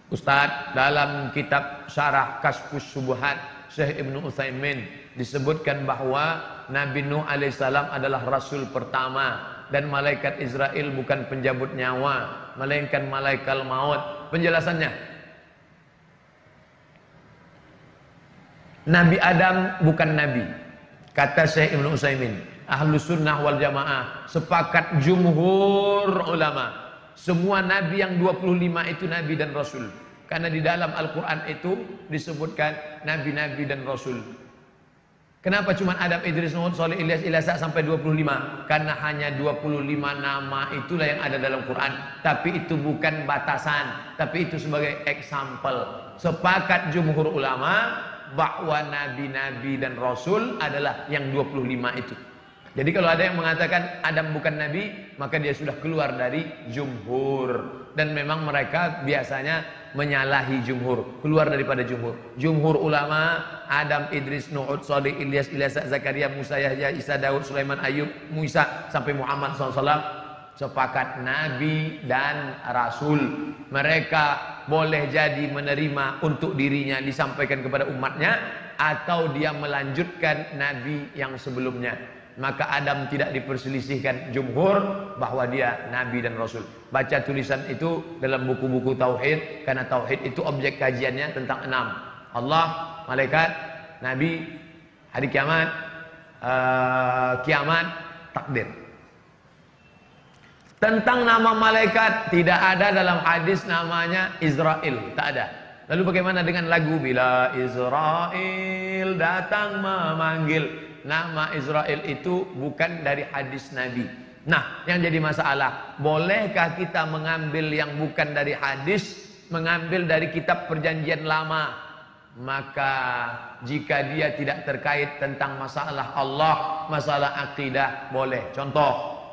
Ustadz, dalam kitab Syarah Kashfus Syubhat Syekh Ibnu Utsaimin disebutkan bahwa Nabi Nuh alaihissalam adalah rasul pertama dan malaikat Israel bukan penjabut nyawa, melainkan malaikat maut. Penjelasannya, Nabi Adam bukan nabi. Kata Syekh Ibnu Utsaimin, Ahlus Sunnah wal Jamaah sepakat jumhur ulama, semua nabi yang 25 itu nabi dan rasul. Karena di dalam Al-Quran itu disebutkan nabi-nabi dan rasul. Kenapa cuma Adam, Idris, Nuh, Saleh, Ilyas, Ilasa sampai 25? Karena hanya 25 nama itulah yang ada dalam Quran. Tapi itu bukan batasan, tapi itu sebagai example. Sepakat jumhur ulama bahwa nabi-nabi dan rasul adalah yang 25 itu. Jadi kalau ada yang mengatakan Adam bukan nabi, maka dia sudah keluar dari jumhur. Dan memang mereka biasanya menyalahi jumhur, keluar daripada jumhur. Jumhur ulama, Adam, Idris, Nuh, Saleh, Ilyas, Ilyasa, Zakaria, Musa, Yahya, Isa, Daud, Sulaiman, Ayub, Musa sampai Muhammad SAW sepakat nabi dan rasul. Mereka boleh jadi menerima untuk dirinya disampaikan kepada umatnya, atau dia melanjutkan nabi yang sebelumnya. Maka Adam tidak diperselisihkan jumhur bahwa dia nabi dan rasul. Baca tulisan itu dalam buku-buku tauhid, karena tauhid itu objek kajiannya tentang 6: Allah, malaikat, nabi, hari kiamat, kiamat, takdir. Tentang nama malaikat tidak ada dalam hadis namanya Israel, tak ada. Lalu bagaimana dengan lagu bila Israel datang memanggil? Nama Israel itu bukan dari hadis Nabi. Nah, yang jadi masalah, bolehkah kita mengambil yang bukan dari hadis, mengambil dari kitab perjanjian lama? Maka jika dia tidak terkait tentang masalah Allah, masalah akidah, boleh. Contoh,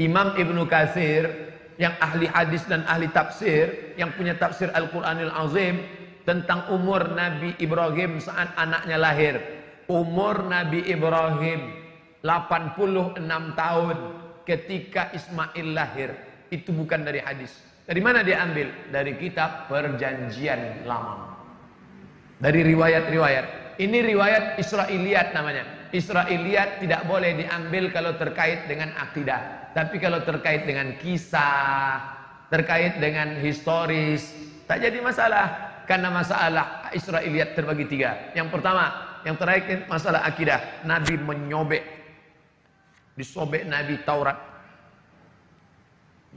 Imam Ibnu Katsir yang ahli hadis dan ahli tafsir, yang punya tafsir Al-Quranil Azim tentang umur Nabi Ibrahim saat anaknya lahir. Umur Nabi Ibrahim 86 tahun ketika Ismail lahir. Itu bukan dari hadis. Dari mana dia ambil? Dari kitab perjanjian lama, dari riwayat-riwayat. Ini riwayat Israiliyat namanya. Israiliyat tidak boleh diambil kalau terkait dengan akidah. Tapi kalau terkait dengan kisah, terkait dengan historis, tak jadi masalah. Karena masalah Israiliyat terbagi 3. Yang pertama, yang terakhir masalah akidah. Nabi menyobek, disobek Nabi Taurat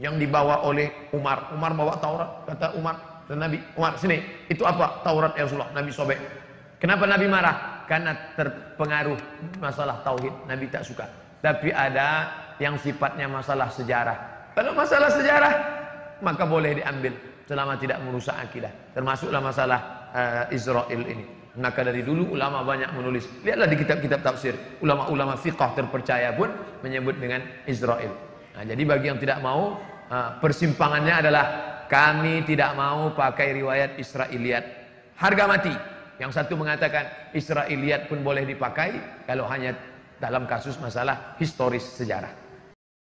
yang dibawa oleh Umar. Umar bawa Taurat, kata Umar dan Nabi, Umar sini, itu apa? Taurat ya Rasulullah. Nabi sobek. Kenapa Nabi marah? Karena terpengaruh masalah tauhid, Nabi tak suka. Tapi ada yang sifatnya masalah sejarah. Kalau masalah sejarah, maka boleh diambil selama tidak merusak akidah. Termasuklah masalah Israel ini. Maka dari dulu ulama banyak menulis. Lihatlah di kitab-kitab tafsir, ulama-ulama fiqh terpercaya pun menyebut dengan Israel. Nah, jadi bagi yang tidak mau, persimpangannya adalah kami tidak mau pakai riwayat Israiliyat. Harga mati. Yang satu mengatakan Israiliyat pun boleh dipakai kalau hanya dalam kasus masalah historis sejarah.